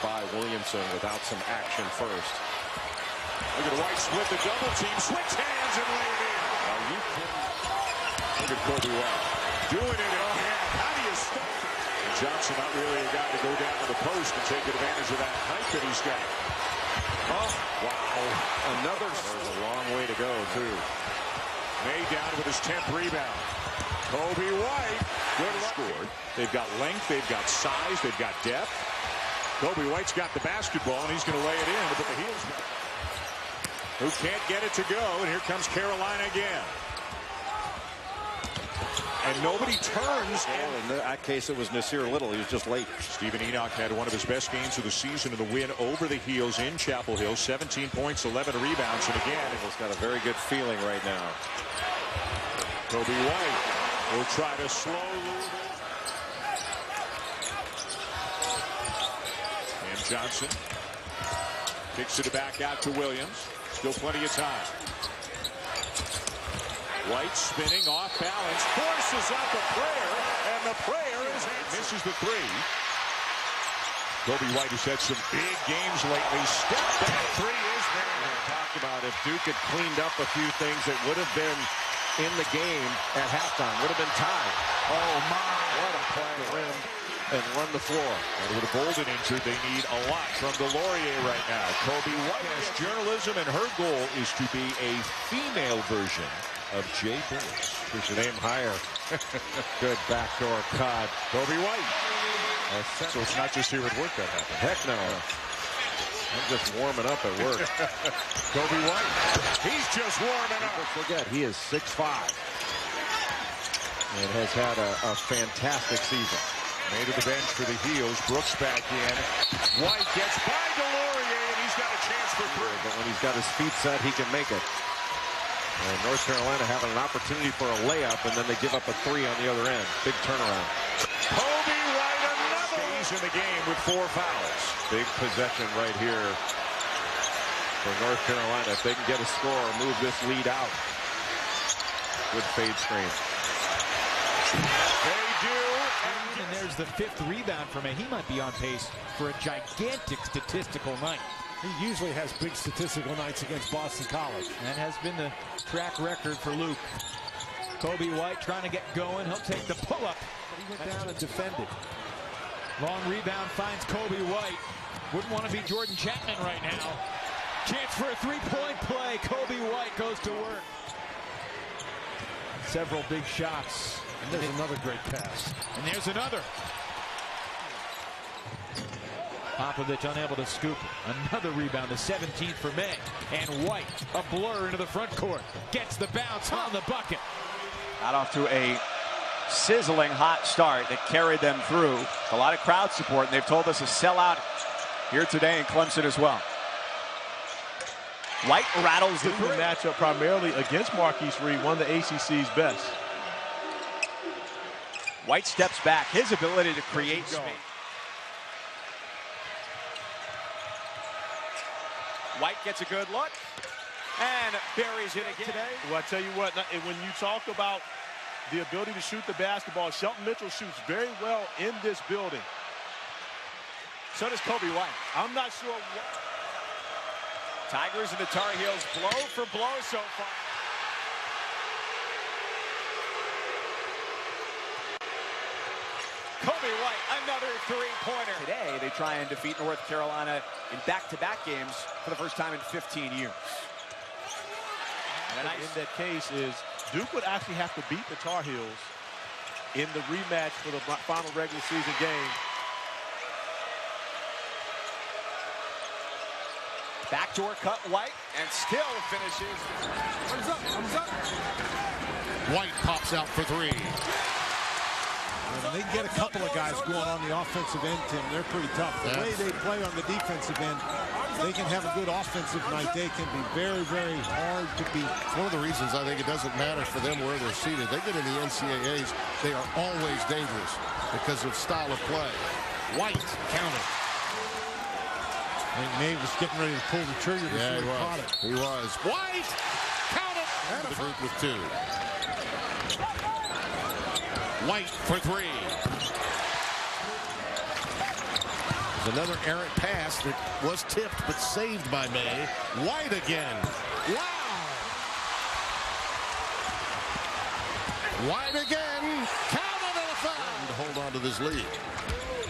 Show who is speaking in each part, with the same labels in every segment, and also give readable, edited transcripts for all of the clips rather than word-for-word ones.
Speaker 1: by Williamson without some action first.
Speaker 2: Look at White split the double team, switch hands and lay it in.
Speaker 1: Are you kidding?
Speaker 2: Look at Coby White doing it in hand. How do you stop it? And Johnson not really a guy to go down to the post and take advantage of that height that he's got. Oh, wow.
Speaker 1: Another. There's a long way to go, too.
Speaker 2: May down with his 10th rebound. Coby White. Good scored. They've got length, they've got size, they've got depth. Coby White's got the basketball, and he's going to lay it in to put the heels back. Who can't get it to go, and here comes Carolina again. And nobody turns.
Speaker 1: In that case, it was Nasir Little. He was just late.
Speaker 2: Stephen Enoch had one of his best games of the season in the win over the Heels in Chapel Hill. 17 points, 11 rebounds, and again.
Speaker 1: He's got a very good feeling right now.
Speaker 2: Coby White will try to slow. And Johnson kicks it back out to Williams. Still plenty of time. White spinning off balance, forces out the prayer, and the prayer is misses the three. Coby White has had some big games lately. Step back three is there.
Speaker 1: Talked about if Duke had cleaned up a few things, it would have been in the game at halftime. Would have been tied.
Speaker 2: Oh my!
Speaker 1: What a play! Rim and run the floor.
Speaker 2: And with Bolden injured, they need a lot from Delorier right now. Coby White has journalism, and her goal is to be a female version of Jay Billis.
Speaker 1: Push the name higher. Good backdoor cut.
Speaker 2: Coby White. So it's not just here at work that happened.
Speaker 1: Heck no. I'm just warming up at work.
Speaker 2: Coby White. He's just warming up.
Speaker 1: Don't forget, he is 6'5". And has had a fantastic season.
Speaker 2: Made to the bench for the Heels. Brooks back in. White gets by Delorier, and he's got a chance for three.
Speaker 1: But when he's got his feet set, he can make it. And North Carolina having an opportunity for a layup, and then they give up a three on the other end. Big turnaround.
Speaker 2: Coby White, another. Stays in the game with 4 fouls.
Speaker 1: Big possession right here for North Carolina. If they can get a score, move this lead out. Good fade screen.
Speaker 2: They do.
Speaker 3: And there's the 5th rebound for me. He might be on pace for a gigantic statistical night.
Speaker 4: He usually has big statistical nights against Boston College.
Speaker 3: That has been the track record for Luke. Coby White trying to get going. He'll take the pull-up.
Speaker 4: He went down and defended.
Speaker 3: Long rebound finds Coby White. Wouldn't want to be Jordan Chapman right now. Chance for a three-point play. Coby White goes to work. Several big shots.
Speaker 4: And there's another great pass.
Speaker 3: And there's another. Popovich unable to scoop. Another rebound, the 17th for May. And White, a blur into the front court. Gets the bounce on the bucket.
Speaker 5: Got off to a sizzling hot start that carried them through. A lot of crowd support, and they've told us a sellout here today in Clemson as well. White rattles the three.
Speaker 6: Matchup primarily against Marquise Reed, one of the ACC's best.
Speaker 5: White steps back. His ability to create space. White gets a good look and buries it again today.
Speaker 6: Well, I tell you what, when you talk about the ability to shoot the basketball, Shelton Mitchell shoots very well in this building.
Speaker 5: So does Coby White.
Speaker 6: I'm not sure what.
Speaker 5: Tigers and the Tar Heels blow for blow so far. Coby White, another three-pointer. Today, they try and defeat North Carolina in back-to-back games for the first time in 15 years.
Speaker 6: And in that case is Duke would actually have to beat the Tar Heels in the rematch for the final regular season game.
Speaker 5: Backdoor cut White and still finishes.
Speaker 4: Thumbs up. White pops out for three. When they get a couple of guys going on the offensive end, Tim, they're pretty tough. The way they play on the defensive end, they can have a good offensive night. They can be very, very hard to beat.
Speaker 7: One of the reasons I think it doesn't matter for them where they're seated. They get in the NCAAs, they are always dangerous because of style of play. White counted.
Speaker 4: I think May was getting ready to pull the trigger before he caught it.
Speaker 7: He was. White counted. And the group with 2. White for 3. another errant pass that was tipped but saved by May. White again. Wow! White again. Count it a foul to hold on to this lead.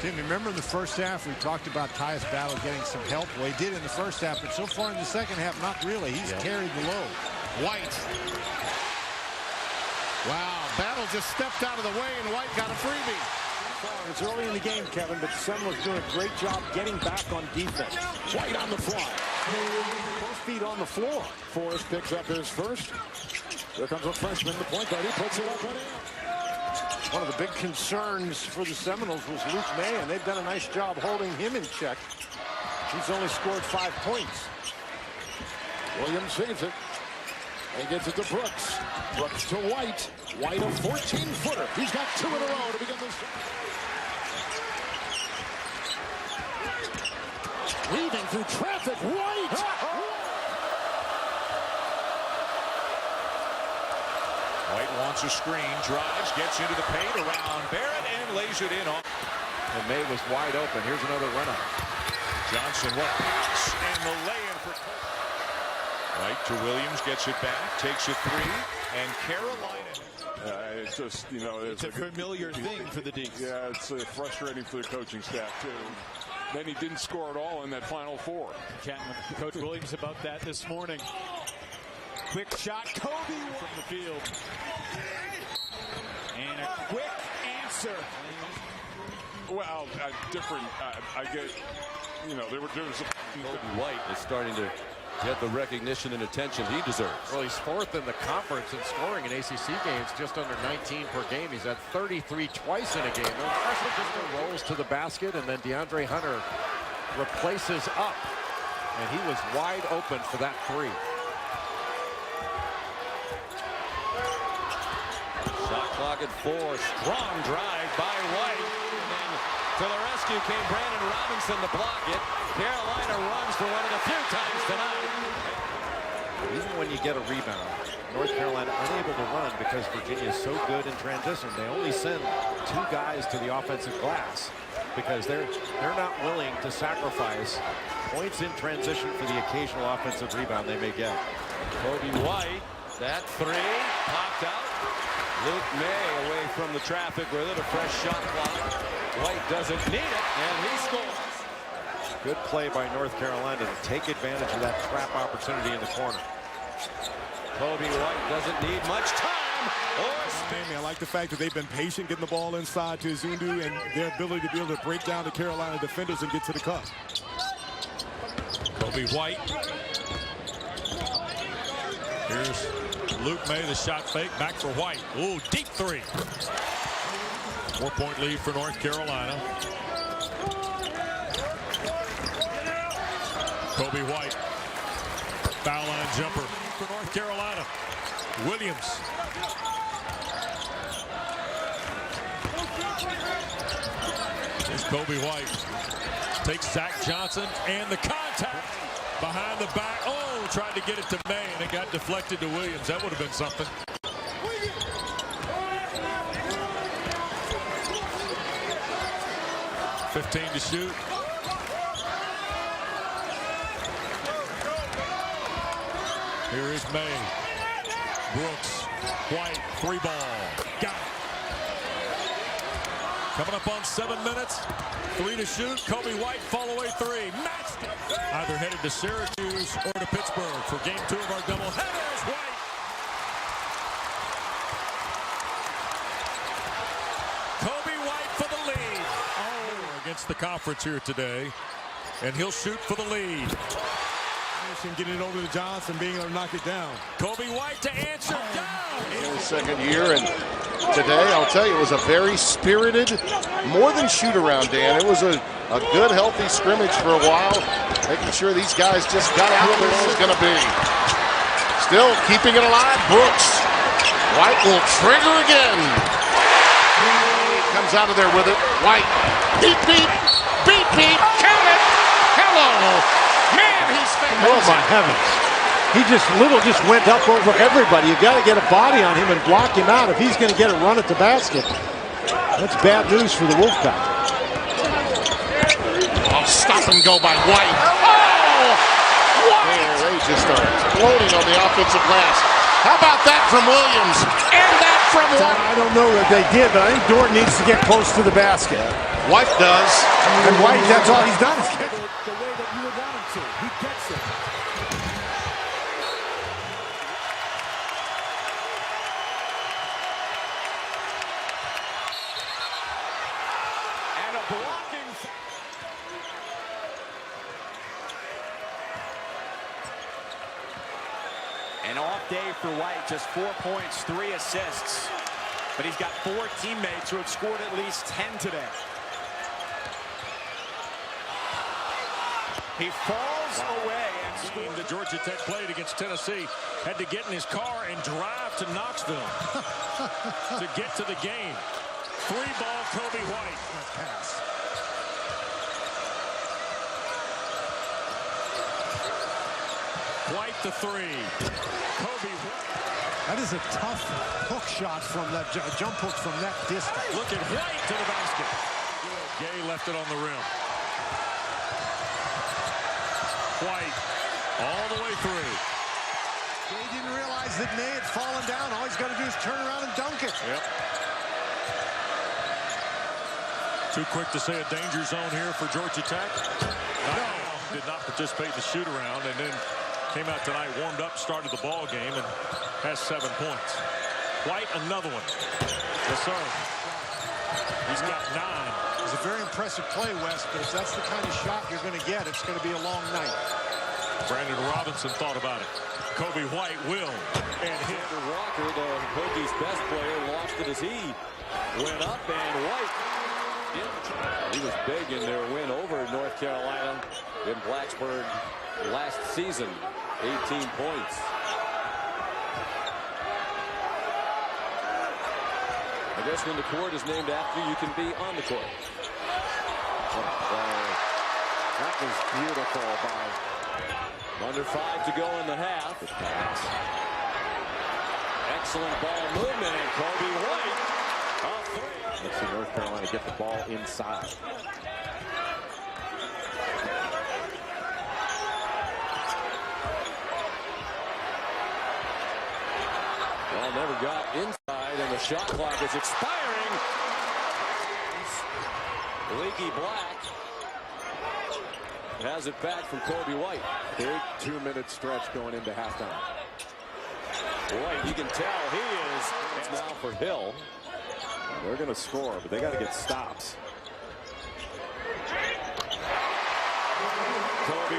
Speaker 4: Tim, remember in the first half we talked about Tyus Battle getting some help? Well, he did in the first half, but so far in the second half, not really. He's carried the load.
Speaker 7: White. Wow, Battle just stepped out of the way and White got a freebie.
Speaker 8: It's early in the game, Kevin, but the Seminoles doing a great job getting back on defense.
Speaker 7: White on the fly.
Speaker 8: Both feet on the floor.
Speaker 9: Forrest picks up his first. Here comes a freshman, the point guard. He puts it up and in.
Speaker 8: One of the big concerns for the Seminoles was Luke May, and they've done a nice job holding him in check. He's only scored 5 points.
Speaker 9: Williams saves it. And gets it to Brooks. Brooks to White. White a 14-footer. He's got 2 in a row to begin this. Weaving through traffic. White.
Speaker 2: White wants a screen, drives, gets into the paint around Barrett and lays it in.
Speaker 1: And May was wide open. Here's another run-up.
Speaker 2: Johnson, what pass, and the lay-in for Coby. White to Williams, gets it back, takes a 3, and Carolina.
Speaker 10: It's just, you know,
Speaker 3: It's a familiar thing for the Deeks.
Speaker 10: Yeah, it's frustrating for the coaching staff, too. Then he didn't score at all in that Final Four.
Speaker 3: Chatting with Coach Williams about that this morning. Quick shot, Coby from the field. And a quick answer.
Speaker 10: Well, different. I get, you know, there was
Speaker 11: Coby White is starting to get the recognition and attention he deserves.
Speaker 1: Well, he's 4th in the conference in scoring in ACC games, just under 19 per game. He's had 33 twice in a game. The freshman just rolls to the basket, and then DeAndre Hunter replaces up, and he was wide open for that 3.
Speaker 11: Shot clock at 4. Strong drive by White. And then to the rescue came Brandon Robinson to block it. Carolina runs for one of the few times tonight.
Speaker 1: Even when you get a rebound, North Carolina unable to run because Virginia is so good in transition. They only send 2 guys to the offensive glass because they're not willing to sacrifice points in transition for the occasional offensive rebound they may get.
Speaker 11: Coby White, that 3 popped out. Luke May away from the traffic with it, a fresh shot clock. White doesn't need it, and he scores.
Speaker 1: Good play by North Carolina to take advantage of that trap opportunity in the corner.
Speaker 11: Coby White doesn't need much time.
Speaker 4: I like the fact that they've been patient getting the ball inside to Zundu and their ability to be able to break down the Carolina defenders and get to the cup.
Speaker 2: Coby White. Here's Luke May, the shot fake, back for White. Ooh, deep 3. 4-point lead for North Carolina. Coby White. Foul line jumper for North Carolina. Williams. Here's Coby White. Takes Zach Johnson and the contact behind the back. Oh, tried to get it to May and it got deflected to Williams. That would have been something. .15 to shoot. Here is May. Brooks. White. 3-ball. Got it. Coming up on 7 minutes. 3 to shoot. Coby White, fall-away 3. Matched it. Either headed to Syracuse or to Pittsburgh for game 2 of our doubleheaders. White. Coby White for the lead. Oh, against the conference here today. And he'll shoot for the lead.
Speaker 4: Getting it over to Johnson, being able to knock it down.
Speaker 2: Coby White to answer down.
Speaker 7: In his second year, and today, I'll tell you, it was a very spirited, more than shoot-around, Dan. It was a good, healthy scrimmage for a while, making sure these guys just got out where it was going to be. Still keeping it alive, Brooks. White will trigger again. Comes out of there with it. White, beat, count it. Hello. Man, he's fantastic.
Speaker 8: Oh, my heavens. He just went up over everybody. You got to get a body on him and block him out if he's going to get a run at the basket. That's bad news for the Wolfpack.
Speaker 7: stop and go by White. Oh! White! They just are exploding on the offensive glass. How about that from Williams? And that from White.
Speaker 8: I don't know that they did, but I think Dort needs to get close to the basket.
Speaker 7: White does.
Speaker 8: And White, that's all he's done.
Speaker 9: The way that you would want him to. He gets it.
Speaker 11: And a blocking.
Speaker 5: An off day for White, just 4 points, 3 assists. But he's got 4 teammates who have scored at least 10 today. He falls away and
Speaker 2: Game that Georgia Tech played against Tennessee had to get in his car and drive to Knoxville to get to the game. 3-ball Coby White.
Speaker 4: Pass.
Speaker 2: White the 3. Coby White.
Speaker 4: That is a tough hook shot from that jump hook from that distance.
Speaker 2: Look at White to the basket. Gay left it on the rim. White all the way through.
Speaker 4: They didn't realize that May had fallen down. All he's got to do is turn around and dunk it.
Speaker 2: Yep. Too quick to say a danger zone here for Georgia Tech. No. Did not participate in the shoot around and then came out tonight, warmed up, started the ball game, and has 7 points. White, another one. Yes, sir. He's got 9.
Speaker 4: It was a very impressive play, Wes, but if that's the kind of shot you're going to get, it's going to be a long night.
Speaker 2: Brandon Robinson thought about it. Coby White will. And hit.
Speaker 11: Walker, the Hokies' best player, lost it as he went up, and White. He was big in their win over North Carolina in Blacksburg last season. 18 points. I guess when the court is named after you, can be on the court. That was beautiful by under 5 to go in the half. Excellent ball movement, and Coby White off 3. Let's see North Carolina get the ball inside. Ball never got inside, and the shot clock is expiring. Leaky Black has it back from Coby White. Big 2-minute stretch going into halftime. White, you can tell he is. It's now for Hill. They're going to score, but they got to get stops. Coby